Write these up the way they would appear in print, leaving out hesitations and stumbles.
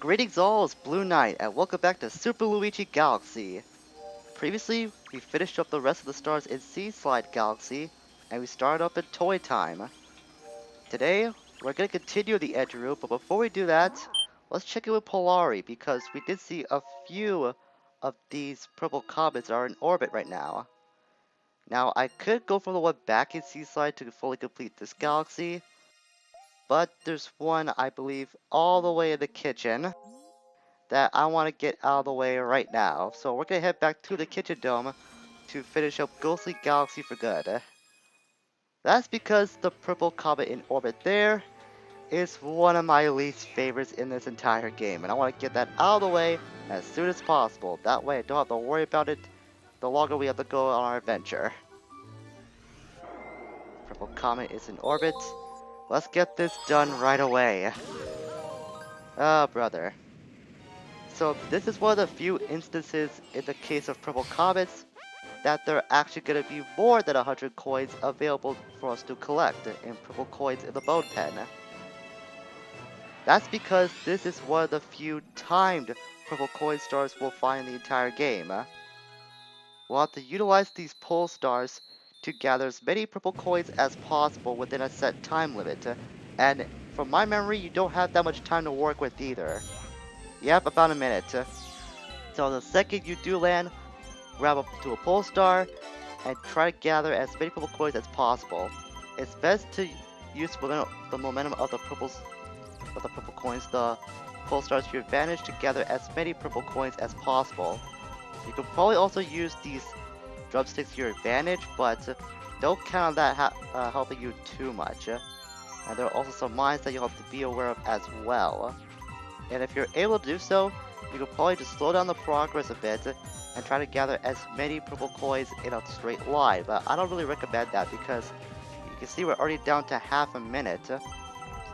Greetings all, it's Blue Knight, and welcome back to Super Luigi Galaxy. Previously, we finished up the rest of the stars in Sea Slide Galaxy, and we started up in Toy Time. Today, we're going to continue the edge route, but before we do that, let's check in with Polari, because we did see a few of these purple comets that are in orbit right now. Now, I could go for the one back in Sea Slide to fully complete this galaxy, but there's one, I believe, all the way in the kitchen that I want to get out of the way right now. So we're going to head back to the Kitchen Dome to finish up Ghostly Galaxy for good. That's because the purple comet in orbit there is one of my least favorites in this entire game. And I want to get that out of the way as soon as possible. That way I don't have to worry about it the longer we have to go on our adventure. Purple comet is in orbit. Let's get this done right away. Oh, brother. So this is one of the few instances in the case of purple comets that there are actually going to be more than 100 coins available for us to collect in purple coins in the bone pen. That's because this is one of the few timed purple coin stars we'll find in the entire game. We'll have to utilize these pole stars to gather as many purple coins as possible within a set time limit, and from my memory you don't have that much time to work with either. Yep, about a minute. So the second you do land, grab up to a pole star and try to gather as many purple coins as possible. It's best to use the momentum of the purple coins, the pole stars, to your advantage to gather as many purple coins as possible. You can probably also use these drumsticks to your advantage, but don't count on that helping you too much. And there are also some mines that you'll have to be aware of as well. And if you're able to do so, you can probably just slow down the progress a bit and try to gather as many purple coins in a straight line. But I don't really recommend that because you can see we're already down to half a minute.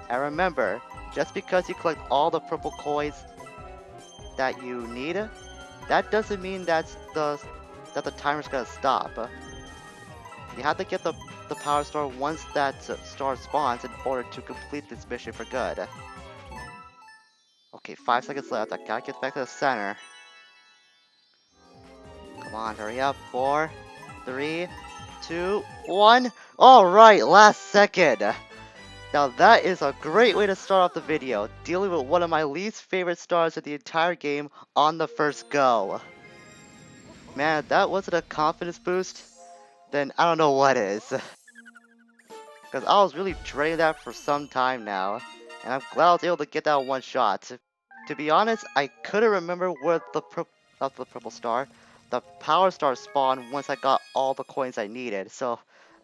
And remember, just because you collect all the purple coins that you need, that doesn't mean that the timer's gonna stop. You have to get the power star once that star spawns in order to complete this mission for good. Okay, 5 seconds left. I gotta get back to the center. Come on, hurry up. 4, 3, 2, 1. Alright, last second. Now that is a great way to start off the video, dealing with one of my least favorite stars in the entire game on the first go. Man, if that wasn't a confidence boost, then I don't know what is. Because I was really draining that for some time now, and I'm glad I was able to get that one shot. To be honest, I couldn't remember where not the purple star, the power star spawned once I got all the coins I needed, so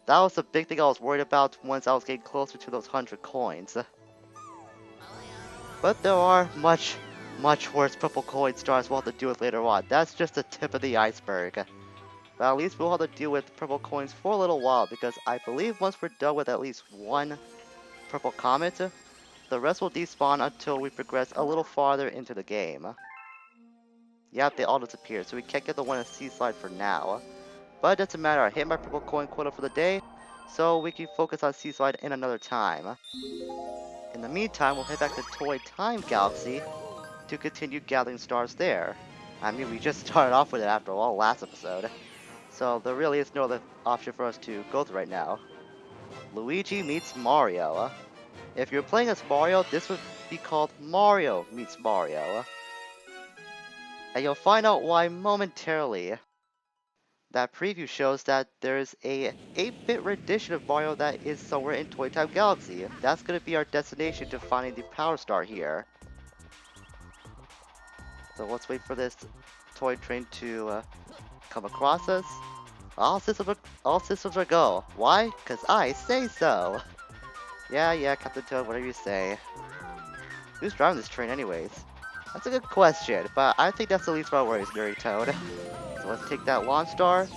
that was the big thing I was worried about once I was getting closer to those 100 coins. But there are much worse purple coin stars we'll have to deal with later on. That's just the tip of the iceberg. But at least we'll have to deal with purple coins for a little while, because I believe once we're done with at least one purple comet, the rest will despawn until we progress a little farther into the game. Yep, they all disappeared, so we can't get the one in Sea Slide for now. But it doesn't matter, I hit my purple coin quota for the day, so we can focus on Sea Slide in another time. In the meantime, we'll head back to Toy Time Galaxy to continue gathering stars there. I mean, we just started off with it after all last episode. So there really is no other option for us to go through right now. Luigi meets Mario. If you're playing as Mario, this would be called Mario meets Mario. And you'll find out why momentarily. That preview shows that there's a 8-bit rendition of Mario that is somewhere in Toy Time Galaxy. That's going to be our destination to finding the Power Star here. So let's wait for this toy train to come across us. All systems are go. Why? Because I say so. Yeah, Captain Toad, whatever you say. Who's driving this train anyways? That's a good question, but I think that's the least of our worries, Nerdy Toad. So let's take that launch star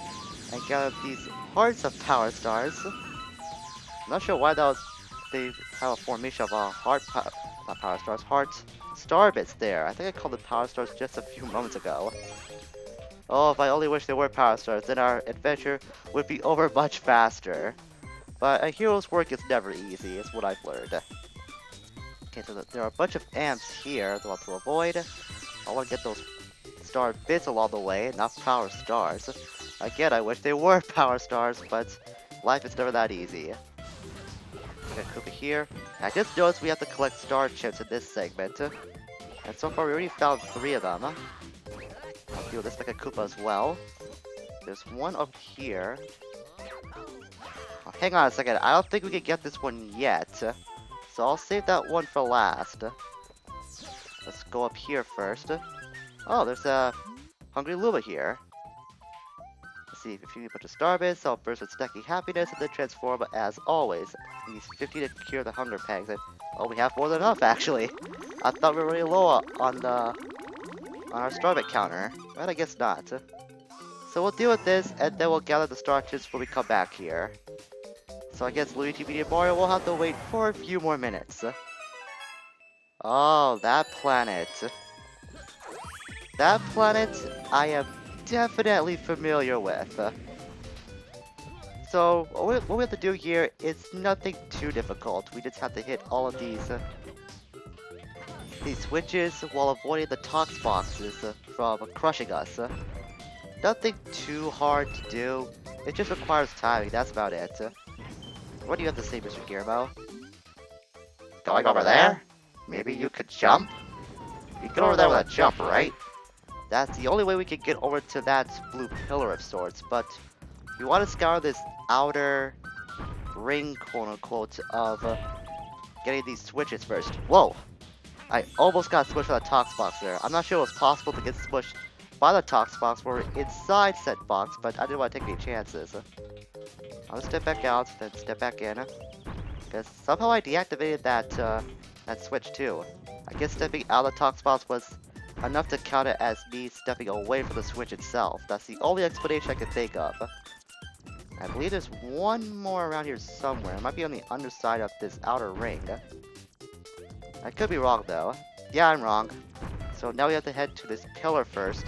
and gather these hearts of power stars. I'm not sure why they have a formation of heart star bits there. I think I called it power stars just a few moments ago. Oh, if I only wish there were power stars, then our adventure would be over much faster. But a hero's work is never easy, is what I've learned. Okay, so there are a bunch of amps here that I want to avoid. I want to get those star bits along the way, not power stars. Again, I wish they were power stars, but life is never that easy. Okay, Koopa here. I just noticed we have to collect star chips in this segment. And so far we already found 3 of them. I'll deal with this like a Koopa as well. There's one up here. Oh, hang on a second, I don't think we can get this one yet. So I'll save that one for last. Let's go up here first. Oh, there's a Hungry Luma here. Let's see, if you need a bunch of star bits, I'll burst with stacking happiness and then transform as always. Needs 50 to cure the hunger pangs. And, oh, we have more than enough actually. I thought we were really low on our star bit counter, but I guess not. So we'll deal with this, and then we'll gather the star chips when we come back here. So I guess Luigi, Media, Mario will have to wait for a few more minutes. Oh, that planet. That planet I am definitely familiar with. So what we have to do here is nothing too difficult. We just have to hit all of these switches while avoiding the tox boxes from crushing us. Nothing too hard to do. It just requires timing, that's about it. What do you have to say, Mr. Guillermo? Going over there? Maybe you could jump? You get over there with a jump, right? That's the only way we can get over to that blue pillar of sorts, but we want to scour this outer ring, quote-unquote, of getting these switches first. Whoa! I almost got smushed by the tox box there. I'm not sure it was possible to get smushed by the tox box when we're inside said box, but I didn't want to take any chances. I'll just step back out, then step back in. Because somehow I deactivated that switch too. I guess stepping out of the tox box was enough to count it as me stepping away from the switch itself. That's the only explanation I could think of. I believe there's one more around here somewhere. It might be on the underside of this outer ring. I could be wrong though. Yeah, I'm wrong. So now we have to head to this pillar first.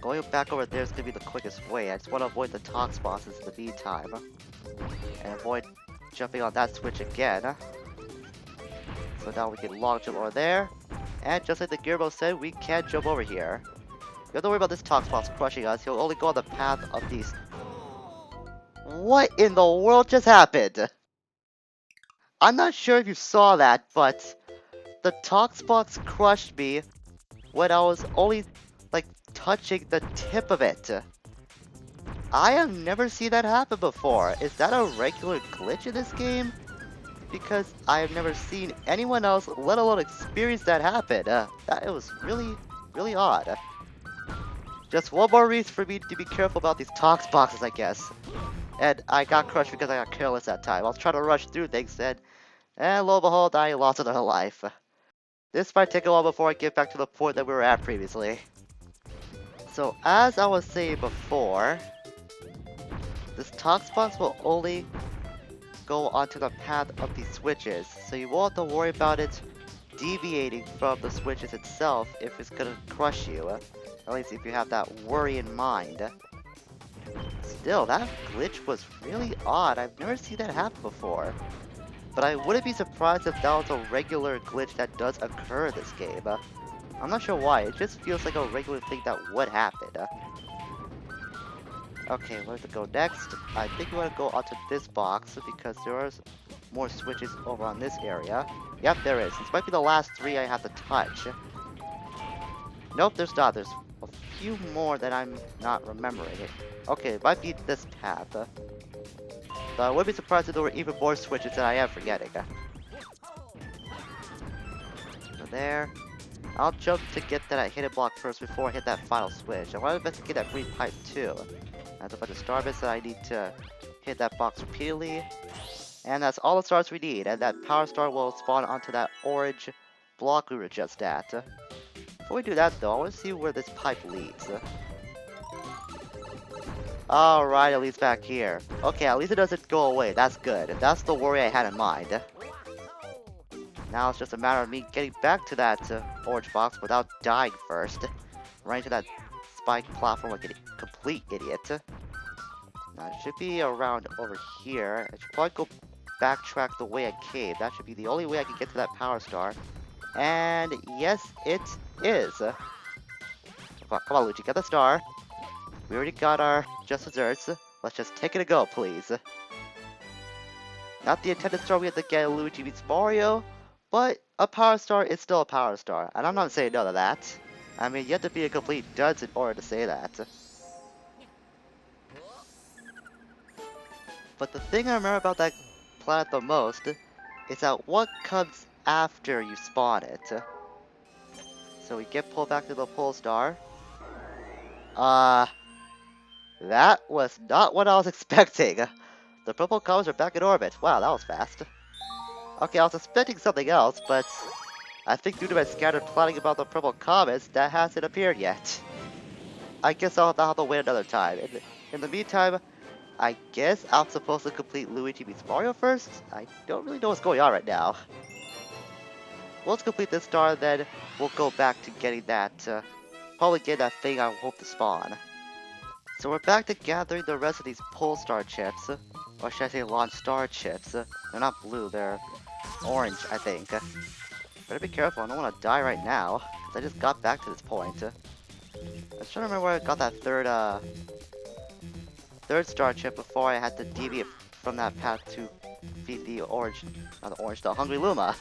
Going back over there is going to be the quickest way. I just want to avoid the tox bosses in the meantime. And avoid jumping on that switch again. So now we can long jump over there. And just like the Gearbo said, we can't jump over here. You don't worry about this tox boss crushing us. He'll only go on the path of these. What in the world just happened? I'm not sure if you saw that, but the tox box crushed me when I was only like touching the tip of it. I have never seen that happen before. Is that a regular glitch in this game? Because I have never seen anyone else, let alone experience that happen. That it was really, really odd. Just one more reason for me to be careful about these tox boxes, I guess. And I got crushed because I got careless that time. I was trying to rush through things, and lo and behold, I lost another life. This might take a while before I get back to the point that we were at previously. So, as I was saying before, this tox box will only go onto the path of these switches, so you won't have to worry about it deviating from the switches itself if it's gonna crush you. At least if you have that worry in mind. Still, that glitch was really odd. I've never seen that happen before. But I wouldn't be surprised if that was a regular glitch that does occur in this game. I'm not sure why, it just feels like a regular thing that would happen. Okay, where to go next? I think we want to go onto this box because there are more switches over on this area. Yep, there is. This might be the last 3 I have to touch. Nope, there's not. There's a few more that I'm not remembering. Okay, it might be this path. But I would be surprised if there were even more switches that I am forgetting. Go there. I'll jump to get that hidden block first before I hit that final switch. I want to investigate that green pipe too. That's a bunch of star bits that I need to hit that box repeatedly. And that's all the stars we need. And that power star will spawn onto that orange block we were just at. Before we do that though, I want to see where this pipe leads. Alright, it leads back here. Okay, at least it doesn't go away. That's good. That's the worry I had in mind. Now it's just a matter of me getting back to that orange box without dying first. Right into that spike platform like a complete idiot. Now it should be around over here. I should probably go backtrack the way I came. That should be the only way I can get to that Power Star. And yes, it is. Come on, Luigi, get the star. We already got our just desserts. Let's just take it a go, please. Not the intended star we have to get in Luigi beats Mario, but a Power Star is still a Power Star, and I'm not saying no to that. I mean, you have to be a complete dunce in order to say that. But the thing I remember about that planet the most is that what comes after you spawn it. So we get pulled back to the pole star. That was not what I was expecting. The purple comets are back in orbit. Wow, that was fast. Okay, I was expecting something else, but I think due to my scattered planning about the purple comets, that hasn't appeared yet. I guess I'll have to wait another time. In the meantime, I guess I'm supposed to complete Luigi meets Mario first? I don't really know what's going on right now. Let's complete this star, then we'll go back to getting that, probably get that thing I hope to spawn. So we're back to gathering the rest of these pole star chips, or should I say launch star chips. They're not blue, they're orange, I think. Better be careful, I don't want to die right now, because I just got back to this point. I was trying to remember where I got that third star chip before I had to deviate from that path to feed the the Hungry Luma.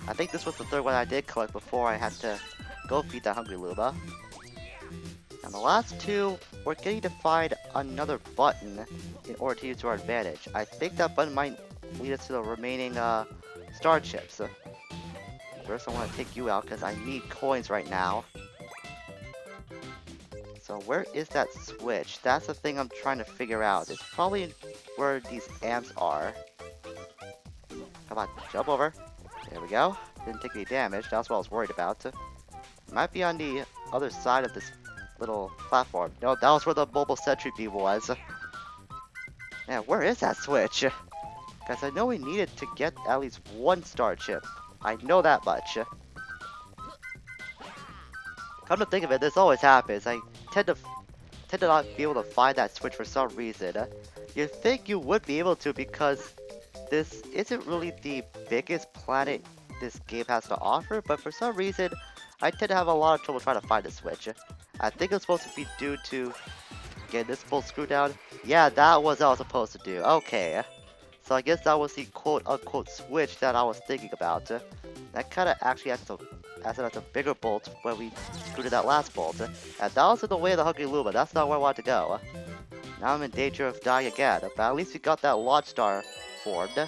I think this was the third one I did collect before I had to go feed that Hungry Luma. And the last two, we're getting to find another button in order to use to our advantage. I think that button might lead us to the remaining star chips. First I want to take you out because I need coins right now. So where is that switch? That's the thing I'm trying to figure out. It's probably where these amps are. Come on, jump over. There we go. Didn't take any damage. That's what I was worried about. It might be on the other side of this little platform. No, that was where the mobile sentry beam was. Man, where is that switch? Because I know we needed to get at least one star chip. I know that much. Come to think of it, this always happens. I tend to not be able to find that switch for some reason. You'd think you would be able to because this isn't really the biggest planet this game has to offer, but for some reason, I tend to have a lot of trouble trying to find the switch. I think it's supposed to be due to getting this full screw down. Yeah, that was what I was supposed to do. Okay. So I guess that was the quote-unquote switch that I was thinking about. That kind of actually acts as a bigger bolt when we screwed in that last bolt. And that was in the way of the Hungry Luma. That's not where I wanted to go. Now I'm in danger of dying again, but at least we got that launch star formed.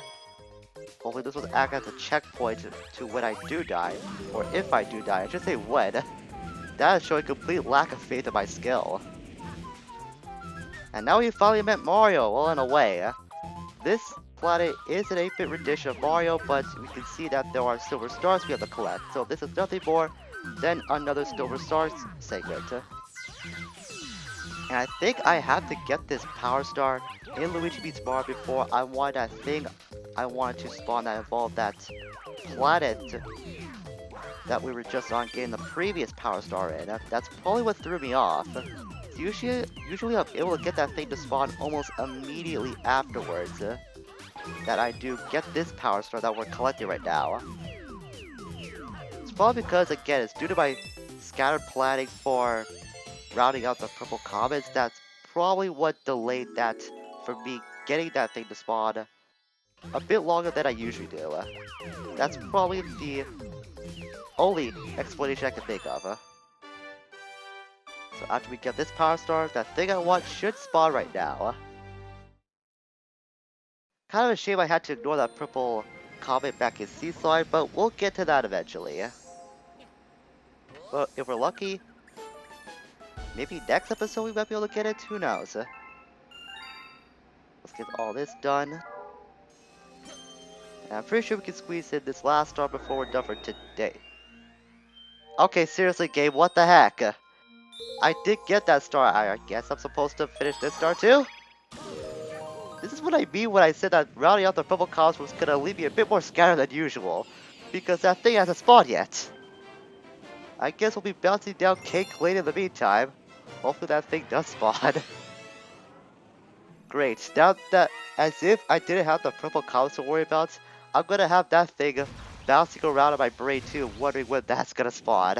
Hopefully this will act as a checkpoint to when I do die. Or if I do die, I should say when. That is showing complete lack of faith in my skill. And now we finally met Mario, well in a way. This planet is an 8-bit rendition of Mario, but we can see that there are silver stars we have to collect. So this is nothing more than another silver stars segment. And I think I have to get this Power Star in Luigi Beats Mario before I want that thing I wanted to spawn that involved that planet that we were just on getting the previous Power Star in. That's probably what threw me off. Usually I'm able to get that thing to spawn almost immediately afterwards. That I do get this Power Star that we're collecting right now. It's probably because, again, it's due to my scattered planning for routing out the purple comets. That's probably what delayed that from me getting that thing to spawn a bit longer than I usually do. That's probably the only explanation I can think of. So after we get this Power Star, that thing I want should spawn right now. Kind of a shame I had to ignore that purple comet back in Seaside, but we'll get to that eventually. But if we're lucky, maybe next episode we might be able to get it, who knows. Let's get all this done. And I'm pretty sure we can squeeze in this last star before we're done for today. Okay, seriously game, what the heck? I did get that star, I guess I'm supposed to finish this star too? This is what I mean when I said that rounding out the purple comets was gonna leave me a bit more scattered than usual. Because that thing hasn't spawned yet. I guess we'll be bouncing down Cake Lane in the meantime. Hopefully that thing does spawn. Great. Now that, as if I didn't have the purple cows to worry about, I'm gonna have that thing bouncing around in my brain too, wondering when that's gonna spawn.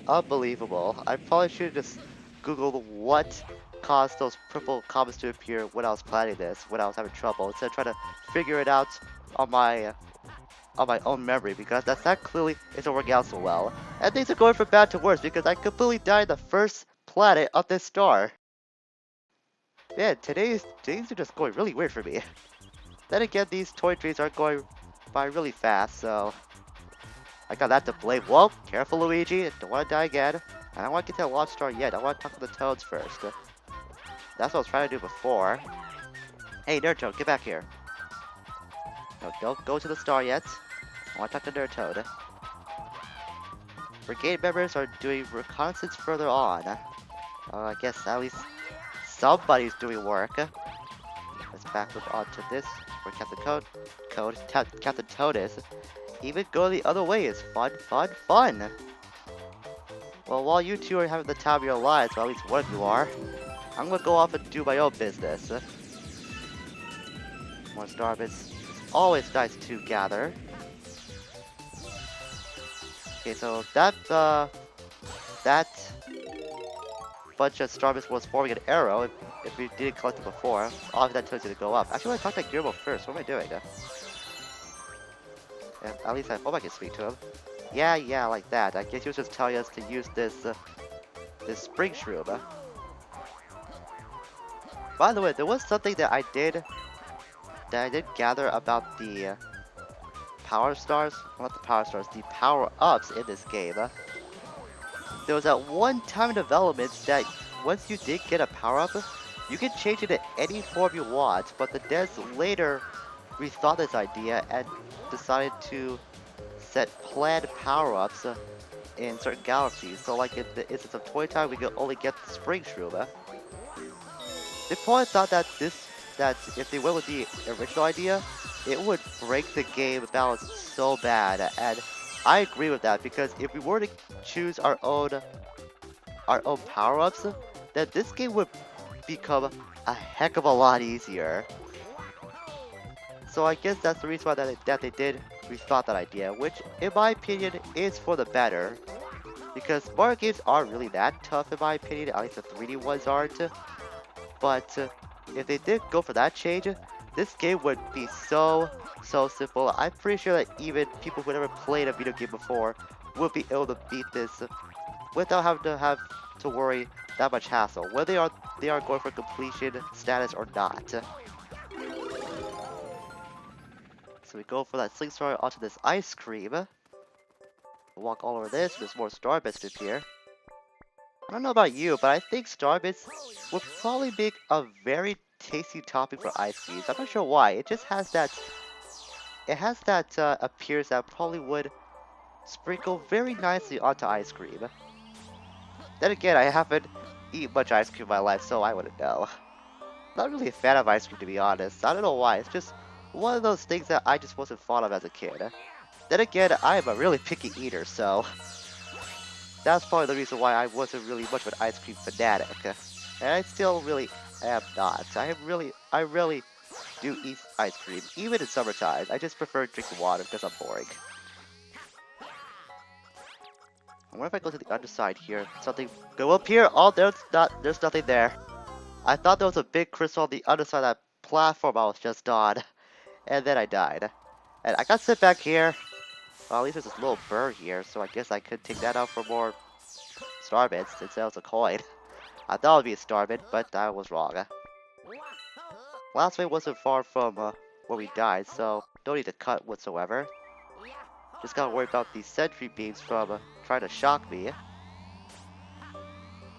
Unbelievable. I probably should have just Googled what caused those purple comets to appear when I was planning this, when I was having trouble, instead of trying to figure it out on my on my own memory, because that clearly isn't working out so well. And things are going from bad to worse because I completely died the first planet of this star. Man, today's days are just going really weird for me. Then again, these toy trees are going by really fast, so I got that to blame. Well, careful, Luigi. Don't want to die again. I don't want to get to the launch star yet. I want to talk to the Toads first. That's what I was trying to do before. Hey, Nerd Toad, get back here. No, don't go to the star yet. I want to talk to Nerd Toad. Brigade members are doing reconnaissance further on. I guess at least somebody's doing work. Let's back up onto this, where Captain Toad is. Even going the other way is fun, fun, fun! Well, while you two are having the time of your lives, or at least one of you are, I'm gonna go off and do my own business. More starbits. It's always nice to gather. Okay, so that bunch of starbits was forming an arrow. If we didn't collect it before, all of that tells you to go up. Actually, I want to talk to Guillermo first. What am I doing? And at least I hope I can speak to him. Yeah, like that. I guess he was just telling us to use this spring shroom. By the way, there was something that I did gather about the power stars. Not the power stars, the power-ups in this game. There was that one time in development that once you did get a power-up, you can change it to any form you want, but the devs later rethought this idea and decided to set planned power-ups in certain galaxies. So like in the instance of Toy Time, we could only get the Spring Shroom. They probably thought that if they went with the original idea, it would break the game balance so bad, and I agree with that, because if we were to choose our own power-ups, then this game would become a heck of a lot easier. So I guess that's the reason why that they did rethought that idea, which in my opinion is for the better. Because Mario games aren't really that tough in my opinion, at least the 3D ones aren't. But if they did go for that change, this game would be so simple. I'm pretty sure that even people who never played a video game before would be able to beat this without having to worry that much hassle, whether they are going for completion status or not. So we go for that sling star onto this ice cream. Walk all over this. There's more star bits to appear. I don't know about you, but I think star bits would probably make a very tasty topping for ice creams. I'm not sure why. It just has that. It has that appearance that probably would sprinkle very nicely onto ice cream. Then again, I haven't eaten much ice cream in my life, so I wouldn't know. Not really a fan of ice cream, to be honest. I don't know why. It's just one of those things that I just wasn't fond of as a kid. Then again, I am a really picky eater, so that's probably the reason why I wasn't really much of an ice cream fanatic. And I still really am not. I really do eat ice cream, even in summertime. I just prefer drinking water because I'm boring. I wonder if I go to the underside here, something go up here. Oh, there's nothing there. I thought there was a big crystal on the underside of that platform I was just on, and then I died. And I got sit back here. Well, at least there's this little bird here, so I guess I could take that out for more star bits since that was a coin. I thought it would be a star bit, but I was wrong. Last way wasn't far from where we died, so don't need to cut whatsoever. Just gotta worry about these sentry beams from trying to shock me.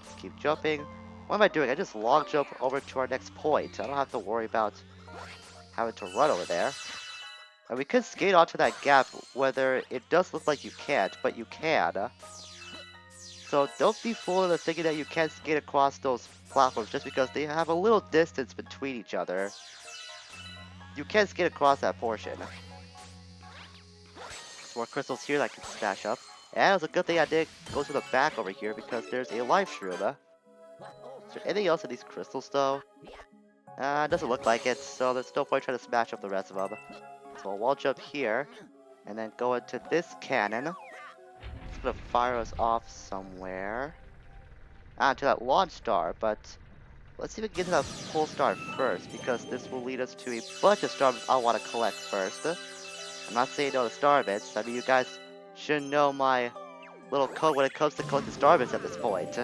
Just keep jumping. What am I doing? I just long jump over to our next point. I don't have to worry about having to run over there. And we could skate onto that gap, whether it does look like you can't, but you can. So don't be fooled into thinking that you can't skate across those platforms just because they have a little distance between each other. You can skate across that portion. Some more crystals here that I can smash up. And it's a good thing I did go to the back over here because there's a life shroom. Is there anything else in these crystals though? Doesn't look like it, so there's no point trying to smash up the rest of them. So we'll wall jump here, and then go into this cannon. It's gonna fire us off somewhere. To that launch star, but let's see if we can get to that full star first, because this will lead us to a bunch of stars I want to collect first. I'm not saying no to star bits. I mean, you guys should know my little code when it comes to collecting star bits at this point.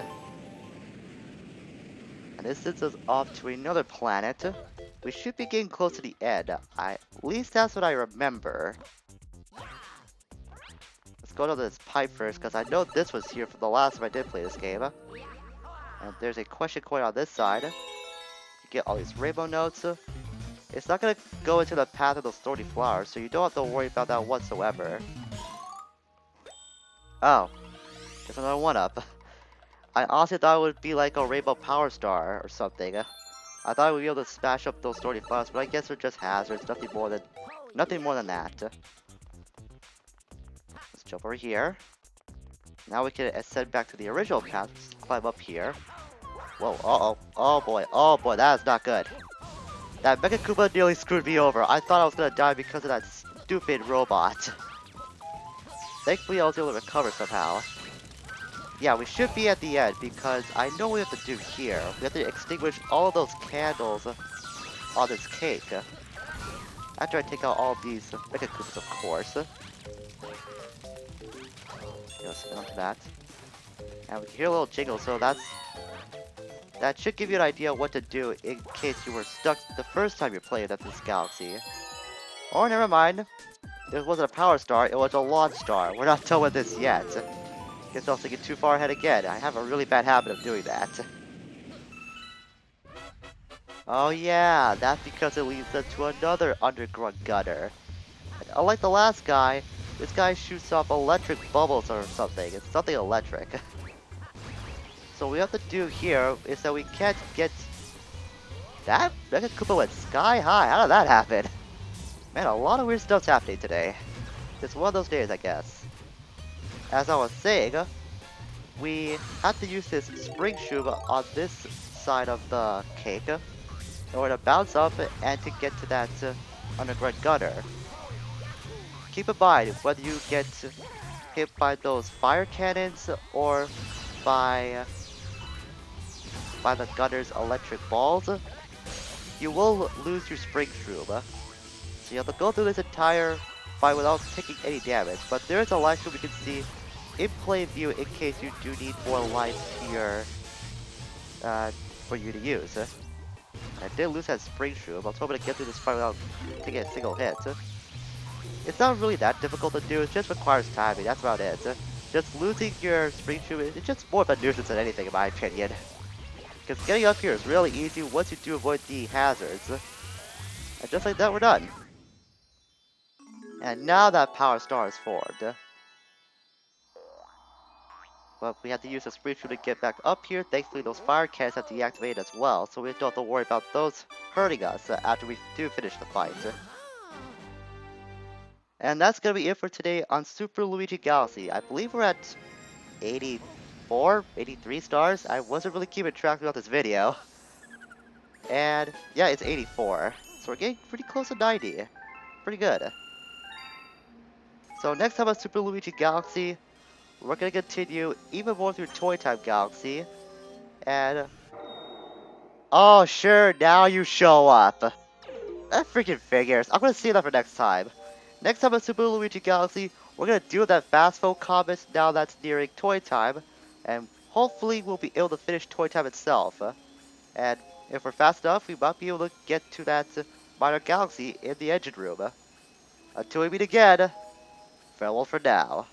And this sends us off to another planet. We should be getting close to the end. At least that's what I remember. Let's go to this pipe first, because I know this was here from the last time I did play this game. And there's a question coin on this side. You get all these rainbow notes. It's not going to go into the path of those thorny flowers, so you don't have to worry about that whatsoever. Oh, just another one-up. I honestly thought it would be like a rainbow power star or something. I thought I would be able to smash up those thorny flowers, but I guess they're just hazards, nothing more than that. Let's jump over here. Now we can ascend back to the original path. Just climb up here. Whoa, oh boy, that is not good. That Mecha Koopa nearly screwed me over. I thought I was gonna die because of that stupid robot. Thankfully, I was able to recover somehow. Yeah, we should be at the end because I know what we have to do here. We have to extinguish all of those candles on this cake. After I take out all of these Mecha Koopas, of course. Yes, onto that. And we can hear a little jingle, so that should give you an idea what to do in case you were stuck the first time you played at this galaxy. Or never mind, it wasn't a power star, it was a launch star. We're not done with this yet. Guess I was thinking too far ahead again. I have a really bad habit of doing that. Oh yeah, that's because it leads us to another underground gutter. And unlike the last guy, this guy shoots off electric bubbles or something. It's something electric. So what we have to do here is that we can't get... That Mecha Koopa went sky high. How did that happen? Man, a lot of weird stuff's happening today. It's one of those days, I guess. As I was saying, we have to use this spring tube on this side of the cake in order to bounce up and to get to that underground gutter. Keep in mind, whether you get hit by those fire cannons or by the gutter's electric balls, you will lose your spring tube. So you have to go through this entire fight without taking any damage. But there is a life tube you can see in plain view in case you do need more life here for you to use. I did lose that spring tube. I was hoping to get through this fight without taking a single hit. It's not really that difficult to do, it just requires timing, that's about it. Just losing your spring tube is just more of a nuisance than anything in my opinion. Because getting up here is really easy once you do avoid the hazards. And just like that, we're done. And now that power star is formed. But we have to use the spring tube to get back up here. Thankfully, those fire cannons have deactivated as well, so we don't have to worry about those hurting us after we do finish the fight. And that's gonna be it for today on Super Luigi Galaxy. I believe we're at 84, 83 stars. I wasn't really keeping track throughout this video. And yeah, it's 84. So we're getting pretty close to 90. Pretty good. So next time on Super Luigi Galaxy, we're gonna continue even more through Toy Time Galaxy. And oh sure, now you show up. That freaking figures. I'm gonna save that for next time. Next time on Super Luigi Galaxy, we're gonna deal with that fast foe comet now that's nearing Toy Time, and hopefully we'll be able to finish Toy Time itself. And if we're fast enough, we might be able to get to that minor galaxy in the engine room. Until we meet again, farewell for now.